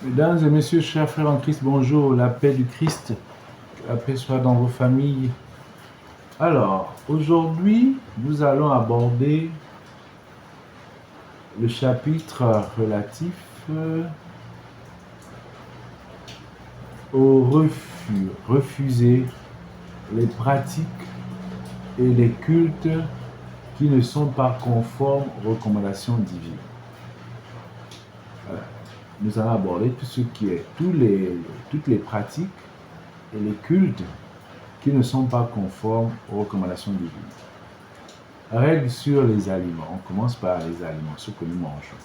Mesdames et messieurs, chers frères en Christ, bonjour, la paix du Christ, que la paix soit dans vos familles. Alors, aujourd'hui, nous allons aborder le chapitre relatif au refus, refuser les pratiques et les cultes qui ne sont pas conformes aux recommandations divines. Voilà. Nous allons aborder tout ce qui est, toutes les pratiques et les cultes qui ne sont pas conformes aux recommandations divines. Règle sur les aliments. On commence par les aliments, ce que nous mangeons.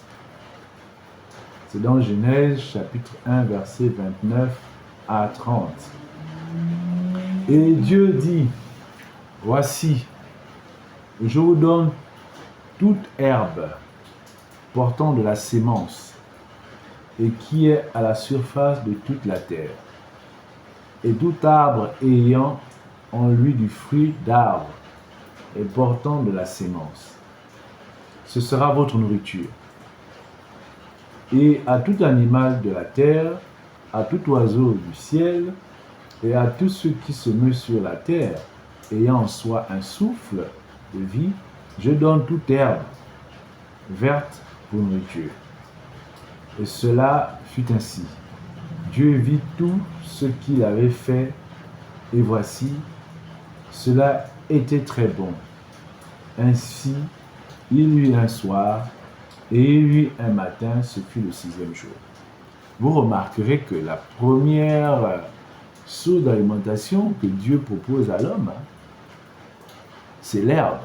C'est dans Genèse chapitre 1, verset 29 à 30. Et Dieu dit, voici, je vous donne toute herbe portant de la sémence et qui est à la surface de toute la terre, et tout arbre ayant en lui du fruit d'arbre et portant de la sémence. Ce sera votre nourriture. Et à tout animal de la terre, à tout oiseau du ciel, et à tout ce qui se meut sur la terre, ayant en soi un souffle de vie, je donne toute herbe verte pour nourriture. Et cela fut ainsi. Dieu vit tout ce qu'il avait fait, et voici, cela était très bon. Ainsi, il eut un soir, et il eut un matin, ce fut le 6e jour. Vous remarquerez que la première source d'alimentation que Dieu propose à l'homme, c'est l'herbe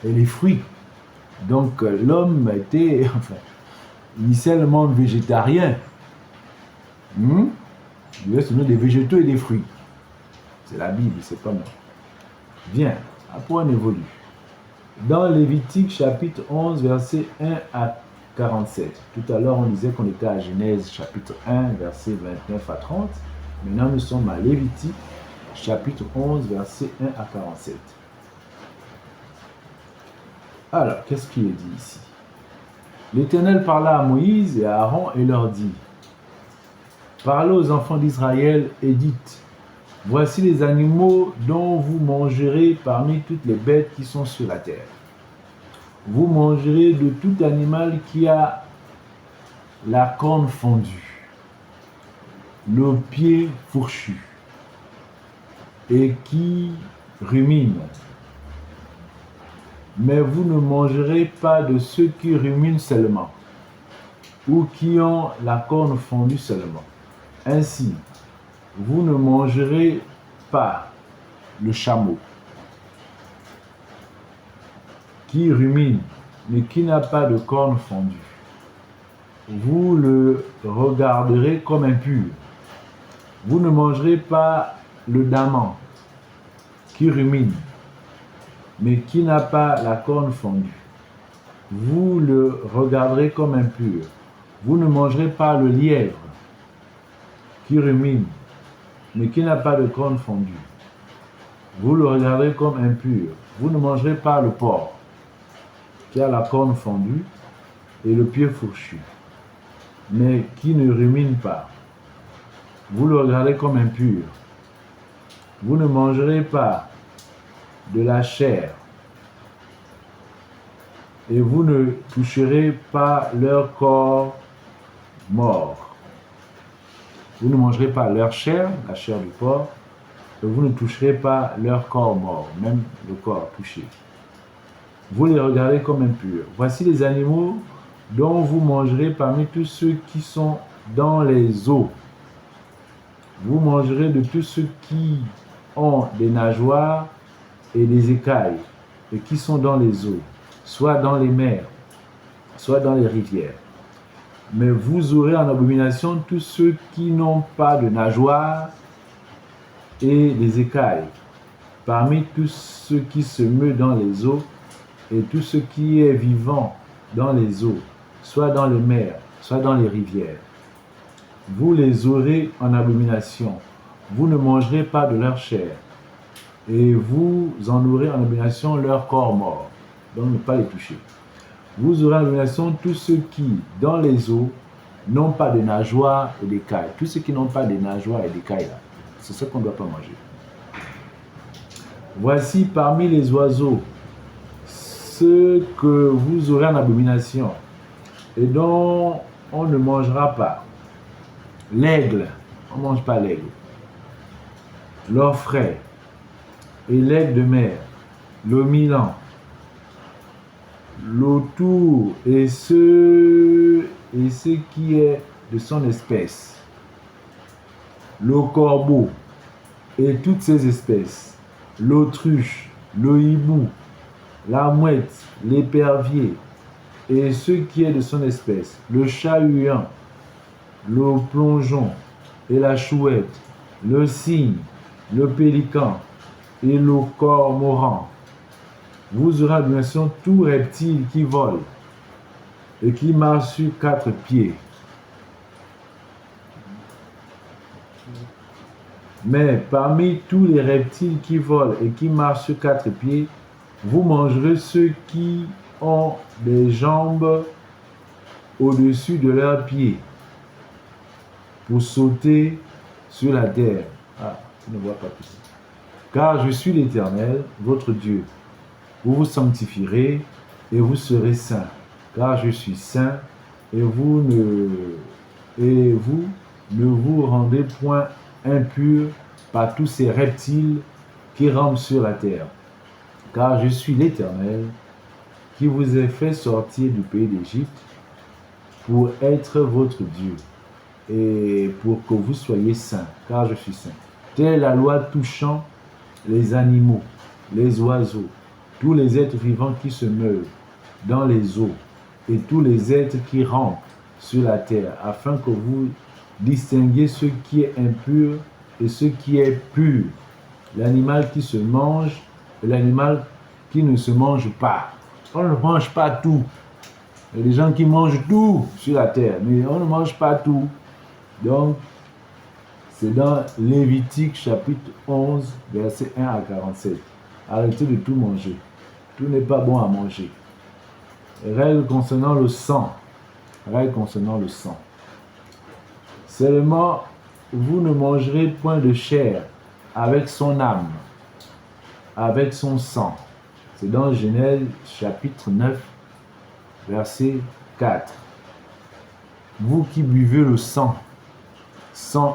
et les fruits. Donc l'homme était initialement végétarien. Il y a des végétaux et des fruits. C'est la Bible, c'est pas moi. Bien, après on évolue. Dans Lévitique chapitre 11, verset 1 à 47. Tout à l'heure, on disait qu'on était à Genèse chapitre 1, verset 29 à 30. Maintenant, nous sommes à Lévitique chapitre 11, verset 1 à 47. Alors, qu'est-ce qu'il est dit ici? L'Éternel parla à Moïse et à Aaron et leur dit, parlez aux enfants d'Israël et dites, voici les animaux dont vous mangerez parmi toutes les bêtes qui sont sur la terre. Vous mangerez de tout animal qui a la corne fendue, le pied fourchu et qui rumine. Mais vous ne mangerez pas de ceux qui ruminent seulement ou qui ont la corne fendue seulement. Ainsi, vous ne mangerez pas le chameau qui rumine, mais qui n'a pas de corne fendue. Vous le regarderez comme impur. Vous ne mangerez pas le daman qui rumine, mais qui n'a pas la corne fendue. Vous le regarderez comme impur. Vous ne mangerez pas le lièvre qui rumine, mais qui n'a pas de corne fendue. Vous le regarderez comme impur. Vous ne mangerez pas le porc qui a la corne fendue et le pied fourchu, mais qui ne rumine pas. Vous le regardez comme impur. Vous ne mangerez pas de la chair et vous ne toucherez pas leur corps mort. Vous ne mangerez pas leur chair, la chair du porc, et vous ne toucherez pas leur corps mort, même le corps touché. Vous les regardez comme impurs. Voici les animaux dont vous mangerez parmi tous ceux qui sont dans les eaux. Vous mangerez de tous ceux qui ont des nageoires et des écailles et qui sont dans les eaux, soit dans les mers, soit dans les rivières. Mais vous aurez en abomination tous ceux qui n'ont pas de nageoires et des écailles, parmi tous ceux qui se meut dans les eaux et tout ce qui est vivant dans les eaux, soit dans les mers, soit dans les rivières. Vous les aurez en abomination. Vous ne mangerez pas de leur chair. Et vous en aurez en abomination leur corps mort. Donc ne pas les toucher. Vous aurez en abomination tous ceux qui, dans les eaux, n'ont pas de nageoires et d'écailles. Tous ceux qui n'ont pas de nageoires et d'écailles, là, c'est ce qu'on ne doit pas manger. Voici parmi les oiseaux ceux que vous aurez en abomination et dont on ne mangera pas. L'aigle, on ne mange pas l'aigle. L'orfraie et l'aigle de mer, le milan, l'autour et ce qui est de son espèce, le corbeau et toutes ses espèces, l'autruche, le hibou, la mouette, l'épervier et ce qui est de son espèce, le chat-huant, le plongeon et la chouette, le cygne, le pélican et le cormoran. Vous aurez bien sûr tout reptile qui vole et qui marche sur 4 pieds. Mais parmi tous les reptiles qui volent et qui marchent sur 4 pieds, vous mangerez ceux qui ont des jambes au-dessus de leurs pieds pour sauter sur la terre. Ah, tu ne vois pas tout ça. Car je suis l'Éternel, votre Dieu. Vous vous sanctifierez et vous serez saints, car je suis saint et vous ne vous rendez point impurs par tous ces reptiles qui rampent sur la terre. Car je suis l'Éternel qui vous ai fait sortir du pays d'Égypte pour être votre Dieu et pour que vous soyez saints, car je suis saint. Telle est la loi touchant les animaux, les oiseaux, tous les êtres vivants qui se meuvent dans les eaux et tous les êtres qui rampent sur la terre, afin que vous distinguiez ce qui est impur et ce qui est pur, l'animal qui se mange et l'animal qui ne se mange pas. On ne mange pas tout. Il y a des gens qui mangent tout sur la terre, mais on ne mange pas tout. Donc, c'est dans Lévitique chapitre 11, versets 1 à 47. Arrêtez de tout manger. Tout n'est pas bon à manger. Règle concernant le sang. Règle concernant le sang. Seulement, vous ne mangerez point de chair avec son âme, avec son sang. C'est dans Genèse chapitre 9, verset 4. Vous qui buvez le sang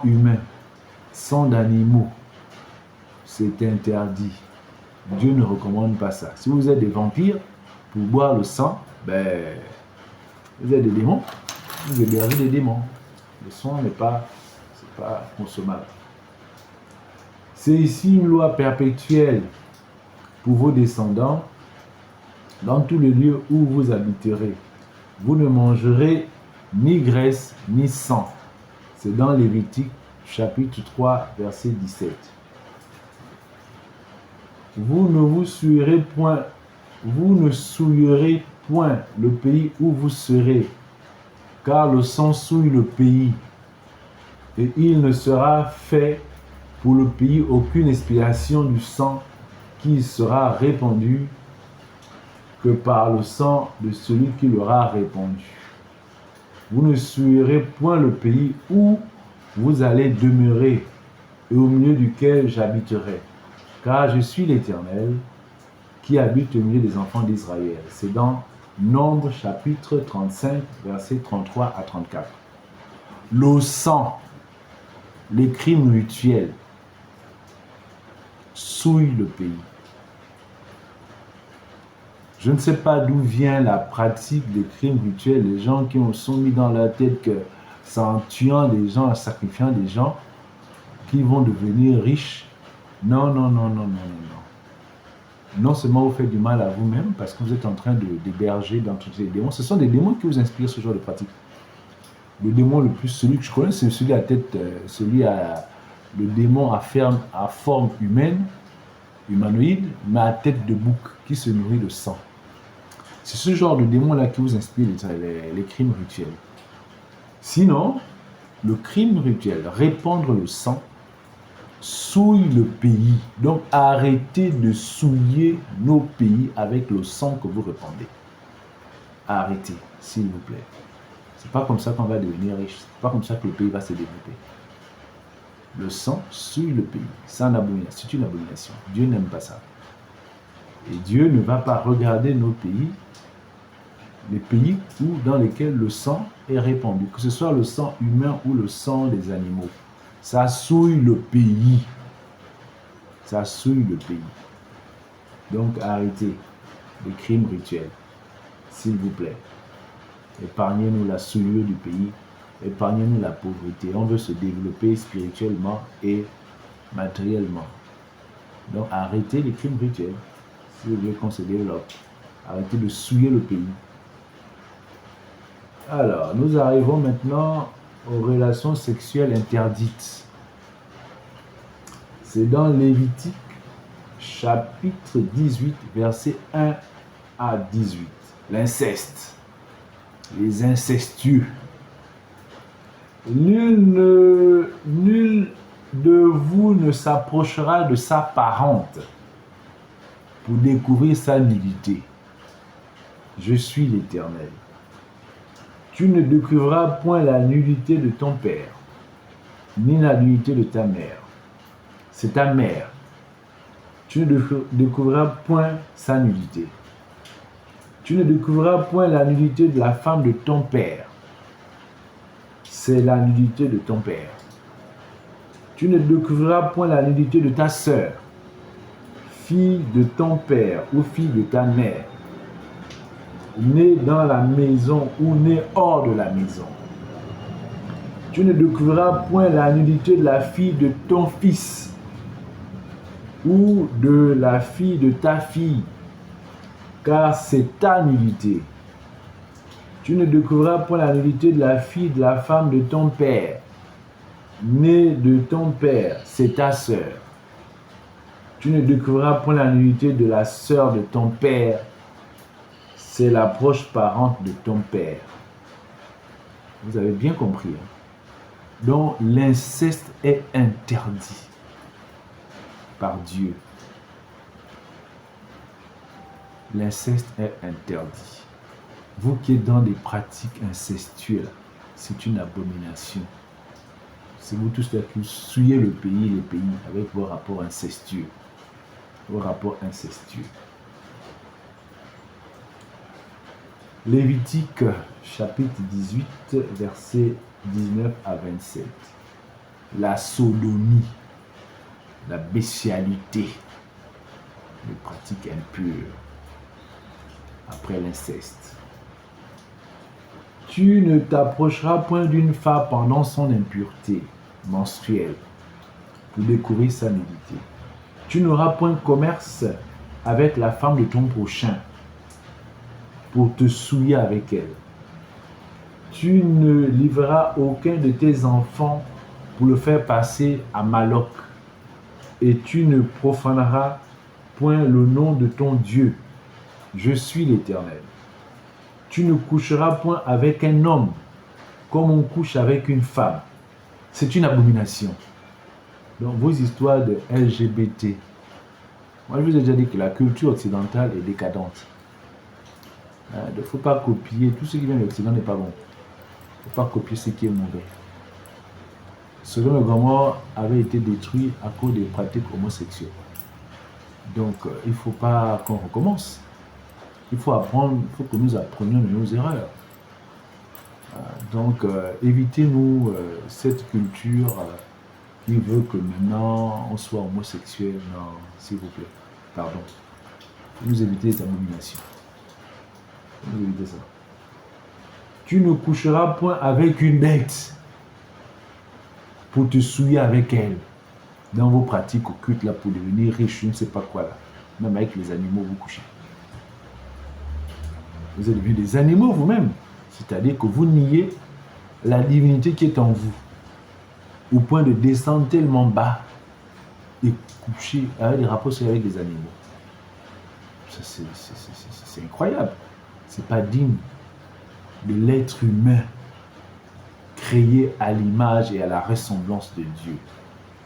humain, sang d'animaux, c'est interdit. Dieu ne recommande pas ça. Si vous êtes des vampires, pour boire le sang, vous êtes des démons, vous hébergez des démons. Le sang n'est pas consommable. C'est ici une loi perpétuelle pour vos descendants dans tous les lieux où vous habiterez. Vous ne mangerez ni graisse ni sang. C'est dans Lévitique chapitre 3, verset 17. Vous ne souillerez point le pays où vous serez, car le sang souille le pays, et il ne sera fait pour le pays aucune expiation du sang qui sera répandu que par le sang de celui qui l'aura répandu. Vous ne souillerez point le pays où vous allez demeurer et au milieu duquel j'habiterai, car je suis l'Éternel qui habite au milieu des enfants d'Israël. C'est dans Nombre chapitre 35, versets 33 à 34. Le sang, les crimes rituels, souillent le pays. Je ne sais pas d'où vient la pratique des crimes rituels, les gens qui sont mis dans la tête que c'est en tuant des gens, en sacrifiant des gens, qui vont devenir riches. Non. Non seulement vous faites du mal à vous-même, parce que vous êtes en train d'héberger dans tous ces démons. Ce sont des démons qui vous inspirent ce genre de pratique. Le démon le plus, celui que je connais, c'est celui à tête, le démon à forme humaine, humanoïde, mais à tête de bouc, qui se nourrit de sang. C'est ce genre de démon-là qui vous inspire les crimes rituels. Sinon, le crime rituel, répandre le sang, souille le pays. Donc, arrêtez de souiller nos pays avec le sang que vous répandez. Arrêtez, s'il vous plaît. C'est pas comme ça qu'on va devenir riche. C'est pas comme ça que le pays va se développer. Le sang souille le pays. C'est une abomination. Dieu n'aime pas ça. Et Dieu ne va pas regarder nos pays, les pays dans lesquels le sang est répandu, que ce soit le sang humain ou le sang des animaux. Ça souille le pays. Ça souille le pays. Donc arrêtez les crimes rituels, s'il vous plaît. Épargnez-nous la souillure du pays, épargnez-nous la pauvreté. On veut se développer spirituellement et matériellement. Donc arrêtez les crimes rituels, si vous voulez qu'on se développe. Arrêtez de souiller le pays. Alors, nous arrivons maintenant aux relations sexuelles interdites. C'est dans Lévitique, chapitre 18, versets 1 à 18. L'inceste. Les incestueux. Nul de vous ne s'approchera de sa parente pour découvrir sa nudité. Je suis l'Éternel. Tu ne découvriras point la nudité de ton père, ni la nudité de ta mère. C'est ta mère. Tu ne découvriras point sa nudité. Tu ne découvriras point la nudité de la femme de ton père. C'est la nudité de ton père. Tu ne découvriras point la nudité de ta sœur, fille de ton père ou fille de ta mère, née dans la maison ou née hors de la maison. Tu ne découvriras point la nudité de la fille de ton fils ou de la fille de ta fille, car c'est ta nudité. Tu ne découvriras point la nudité de la fille de la femme de ton père, née de ton père, c'est ta sœur. Tu ne découvriras point la nudité de la sœur de ton père, c'est la proche parente de ton père. Vous avez bien compris. Hein? Donc l'inceste est interdit par Dieu. L'inceste est interdit. Vous qui êtes dans des pratiques incestueuses, c'est une abomination. C'est vous tous là qui souillez le pays, les pays, avec vos rapports incestueux. Vos rapports incestueux. Lévitique, chapitre 18, versets 19 à 27. La sodomie, la bestialité, les pratiques impures, après l'inceste. Tu ne t'approcheras point d'une femme pendant son impureté menstruelle pour découvrir sa nudité. Tu n'auras point de commerce avec la femme de ton prochain pour te souiller avec elle. Tu ne livreras aucun de tes enfants pour le faire passer à Moloch, et tu ne profaneras point le nom de ton Dieu. Je suis l'Éternel. Tu ne coucheras point avec un homme comme on couche avec une femme. C'est une abomination. Donc vos histoires de LGBT, moi je vous ai déjà dit que la culture occidentale est décadente. Il ne faut pas copier, tout ce qui vient de l'Occident n'est pas bon. Il ne faut pas copier ce qui est mauvais. Sodome et Gomorrhe avait été détruit à cause des pratiques homosexuelles. Donc il ne faut pas qu'on recommence. Il faut apprendre, il faut que nous apprenions de nos erreurs. Donc évitez-nous cette culture qui veut que maintenant on soit homosexuel. Non, s'il vous plaît. Pardon. Vous évitez les abominations. Vous évitez ça. Tu ne coucheras point avec une bête pour te souiller avec elle dans vos pratiques occultes là pour devenir riche, je ne sais pas quoi là. Même avec les animaux, vous couchez. Vous êtes devenus des animaux vous-même. C'est-à-dire que vous niez la divinité qui est en vous. Au point de descendre tellement bas et coucher avec des rapports avec des animaux. Ça, c'est incroyable. C'est pas digne de l'être humain créé à l'image et à la ressemblance de Dieu.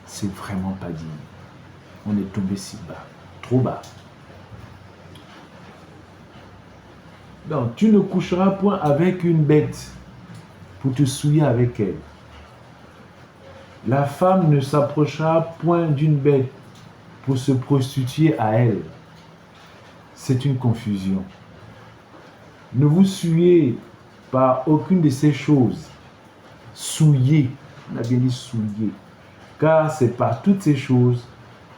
C'est vraiment pas digne. On est tombé si bas, trop bas. Donc, tu ne coucheras point avec une bête pour te souiller avec elle. La femme ne s'approchera point d'une bête pour se prostituer à elle. C'est une confusion. Ne vous souillez par aucune de ces choses. Souillez, on a bien dit souillez, car c'est par toutes ces choses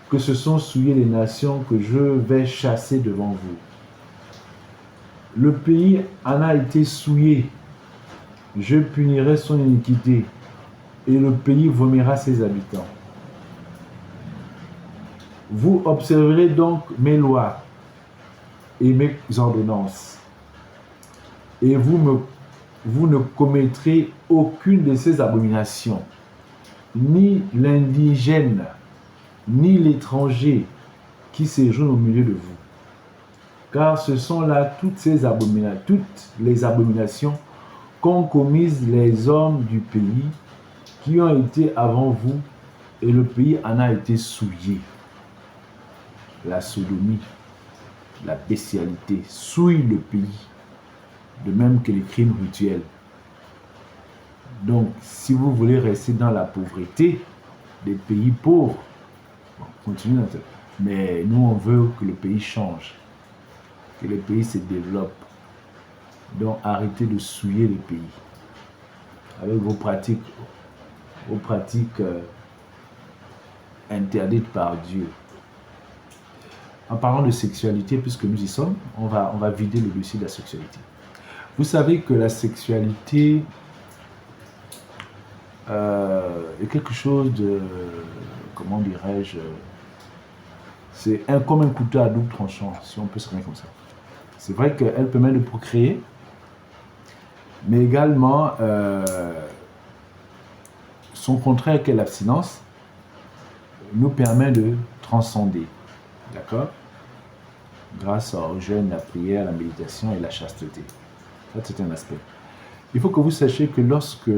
que se sont souillées les nations que je vais chasser devant vous. Le pays en a été souillé, je punirai son iniquité, et le pays vomira ses habitants. Vous observerez donc mes lois et mes ordonnances, et vous ne commettrez aucune de ces abominations, ni l'indigène, ni l'étranger qui séjourne au milieu de vous. Car ce sont là toutes les abominations qu'ont commises les hommes du pays qui ont été avant vous, et le pays en a été souillé. La sodomie, la bestialité souille le pays, de même que les crimes rituels. Donc, si vous voulez rester dans la pauvreté des pays pauvres, bon, continuez. Mais nous, on veut que le pays change, que le pays se développe. Donc, arrêtez de souiller le pays avec vos pratiques interdites par Dieu. En parlant de sexualité, puisque nous y sommes, on va vider le dossier de la sexualité. Vous savez que la sexualité est quelque chose de, comment dirais-je, c'est comme un couteau à double tranchant, si on peut se dire comme ça. C'est vrai qu'elle permet de procréer, mais également son contraire, qui est l'abstinence, nous permet de transcender. D'accord? Grâce au jeûne, la prière, la méditation et la chasteté. Ça, c'est un aspect. Il faut que vous sachiez que lorsque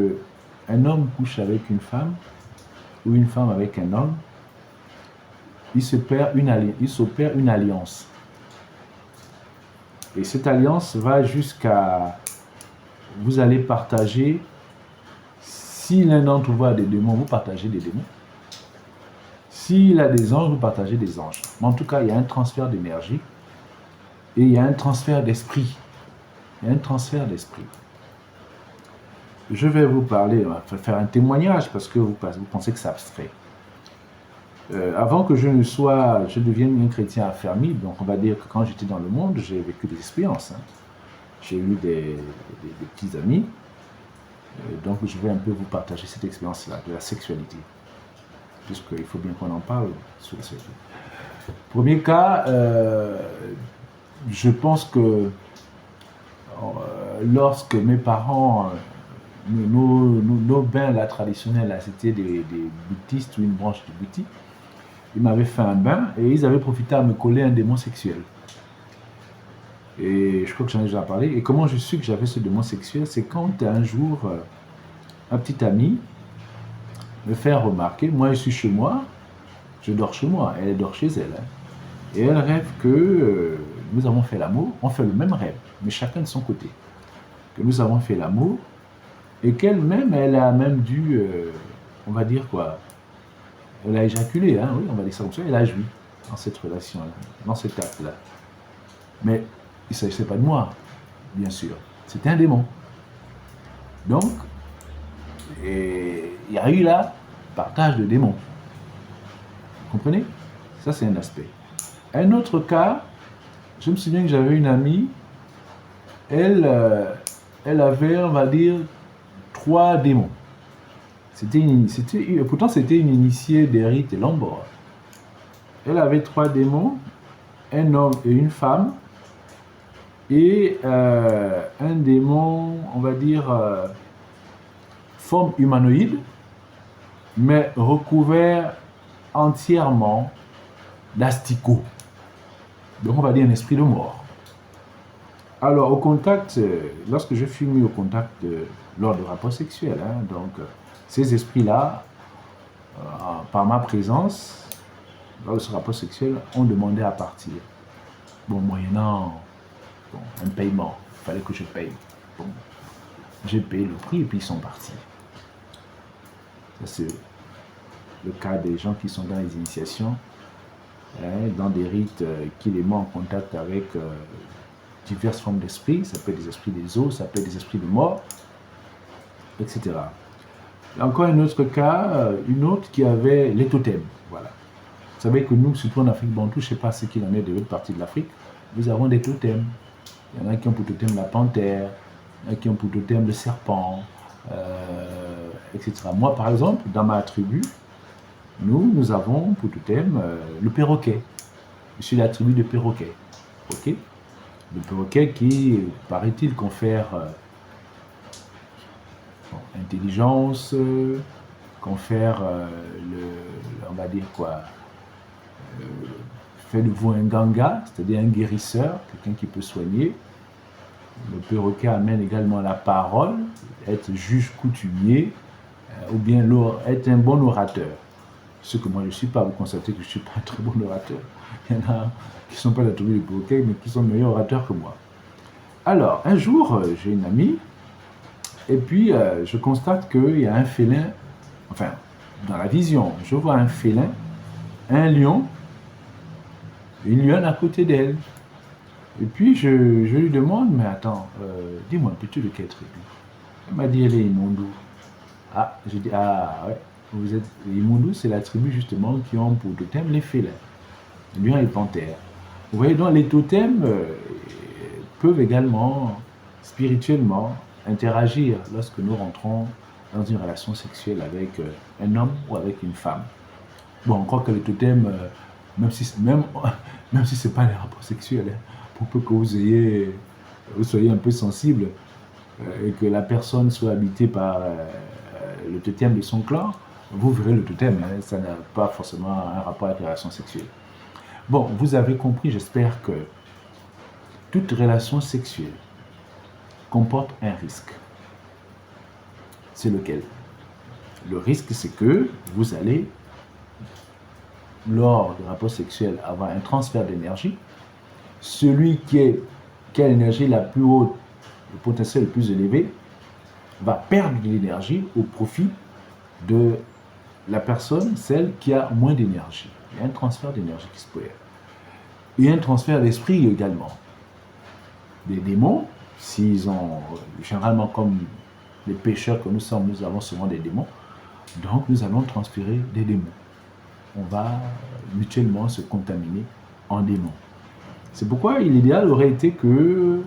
un homme couche avec une femme, ou une femme avec un homme, il s'opère une alliance. Et cette alliance va jusqu'à... Vous allez partager, si l'un d'entre vous a des démons, vous partagez des démons. S'il a des anges, vous partagez des anges. Mais en tout cas, il y a un transfert d'énergie et il y a un transfert d'esprit. Il y a un transfert d'esprit. Je vais vous parler, on va faire un témoignage parce que vous pensez que c'est abstrait. Avant que je devienne un chrétien affermi, donc on va dire que quand j'étais dans le monde, j'ai vécu des expériences. Hein. J'ai eu des petits amis. Donc je vais un peu vous partager cette expérience-là de la sexualité. Puisqu'il faut bien qu'on en parle sur la sexualité. Premier cas, je pense que lorsque mes parents, nos bains là, traditionnels, là, c'était des bouddhistes ou une branche de bouddhisme, ils m'avaient fait un bain et ils avaient profité à me coller un démon sexuel. Et je crois que j'en ai déjà parlé. Et comment je suis que j'avais ce démon sexuel, c'est quand un jour, un petit ami me fait remarquer, moi je suis chez moi, je dors chez moi, elle dort chez elle. Hein. Et elle rêve que nous avons fait l'amour, on fait le même rêve, mais chacun de son côté. Que nous avons fait l'amour et qu'elle-même, elle a même dû, on va dire quoi, elle a éjaculé, hein, oui, on va dire ça comme ça, elle a joui dans cette relation-là, dans cet acte-là. Mais il ne s'agissait pas de moi, bien sûr. C'était un démon. Donc, il y a eu là partage de démons. Vous comprenez? Ça, c'est un aspect. Un autre cas, je me souviens que j'avais une amie, elle avait, on va dire, 3 démons. Pourtant, c'était une initiée des rites et Lambor. Elle avait 3 démons, un homme et une femme, et un démon, on va dire, forme humanoïde, mais recouvert entièrement d'asticots. Donc on va dire un esprit de mort. Alors au contact, lorsque je suis mis au contact lors de rapports sexuels, hein, donc ces esprits-là, par ma présence, lors de ce rapport sexuel, ont demandé à partir. Bon, moyennant un paiement, il fallait que je paye. Bon. j'ai payé le prix et puis ils sont partis. Ça, c'est le cas des gens qui sont dans les initiations, dans des rites qui les mettent en contact avec diverses formes d'esprits. Ça peut être des esprits des eaux, ça peut être des esprits de mort, etc. Encore un autre cas, une autre qui avait les totems. Voilà. Vous savez que nous, surtout en Afrique bantoue, je ne sais pas ce qu'il en est de l'autre partie de l'Afrique, nous avons des totems. Il y en a qui ont pour totem la panthère, il y en a qui ont pour totem le serpent, etc. Moi, par exemple, dans ma tribu, nous avons pour totem le perroquet. Je suis la tribu de perroquet. Okay, le perroquet qui, paraît-il, confère intelligence, confère, on va dire quoi, fait de vous un ganga, c'est-à-dire un guérisseur, quelqu'un qui peut soigner. Le perroquet amène également la parole, être juge coutumier, ou bien être un bon orateur. Ce que moi je ne suis pas, vous constatez que je ne suis pas un très bon orateur. Il y en a qui ne sont pas la tribu du perroquet, mais qui sont meilleurs orateurs que moi. Alors, un jour, j'ai une amie, et puis je constate qu'il y a un félin, enfin, dans la vision, je vois un félin, un lion, une lionne à côté d'elle. Et puis je lui demande, mais attends, dis-moi, peux-tu de quelle tribu? Elle m'a dit, elle est Imondou. Ah, je dis, ah ouais, vous êtes Imondou, c'est la tribu justement qui ont pour totem les félins, lions et panthères. Vous voyez, donc les totems peuvent également, spirituellement, interagir lorsque nous rentrons dans une relation sexuelle avec un homme ou avec une femme. Bon, on croit que les totems, même si ce n'est pas les rapports sexuels, pour peu que vous soyez un peu sensible et que la personne soit habitée par le totem de son clan, vous verrez le totem, ça n'a pas forcément un rapport avec la relation sexuelle. Bon, vous avez compris, j'espère que toute relation sexuelle comporte un risque. C'est lequel? Le risque, c'est que vous allez, lors du rapport sexuel, avoir un transfert d'énergie. Celui qui a l'énergie la plus haute, le potentiel le plus élevé, va perdre de l'énergie au profit de la personne, celle qui a moins d'énergie. Il y a un transfert d'énergie qui se peut faire. Il y a un transfert d'esprit également. Des démons, s'ils ont, généralement comme les pécheurs que nous sommes, nous avons souvent des démons, donc nous allons transférer des démons. On va mutuellement se contaminer en démons. C'est pourquoi l'idéal aurait été que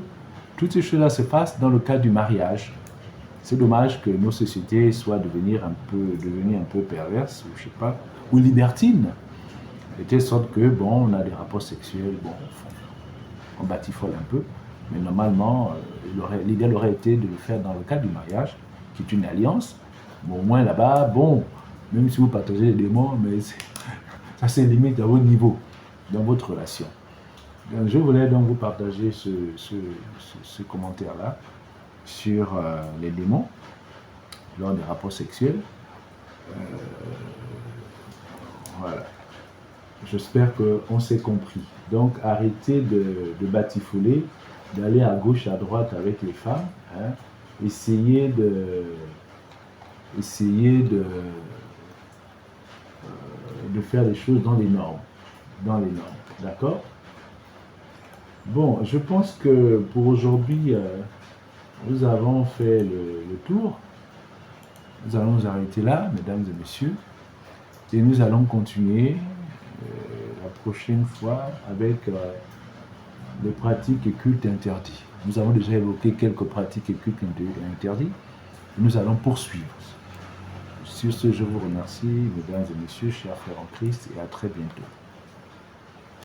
toutes ces choses-là se passent dans le cadre du mariage. C'est dommage que nos sociétés soient devenues un peu perverses, ou je sais pas, ou libertines, de telle sorte que, bon, on a des rapports sexuels, bon, on batifole un peu, mais normalement, l'idéal aurait été de le faire dans le cadre du mariage, qui est une alliance. Bon, au moins là-bas, bon, même si vous partagez les démons, mais ça c'est limite à votre niveau, dans votre relation. Donc, je voulais donc vous partager ce commentaire-là sur les démons lors des rapports sexuels. Voilà. J'espère qu'on s'est compris. Donc, arrêtez de batifoler, d'aller à gauche, à droite avec les femmes. Hein. Essayez de faire les choses dans les normes. D'accord? Bon, je pense que pour aujourd'hui, nous avons fait le tour. Nous allons nous arrêter là, mesdames et messieurs. Et nous allons continuer la prochaine fois avec les pratiques et cultes interdits. Nous avons déjà évoqué quelques pratiques et cultes interdits. Nous allons poursuivre. Sur ce, je vous remercie, mesdames et messieurs, chers frères en Christ, et à très bientôt.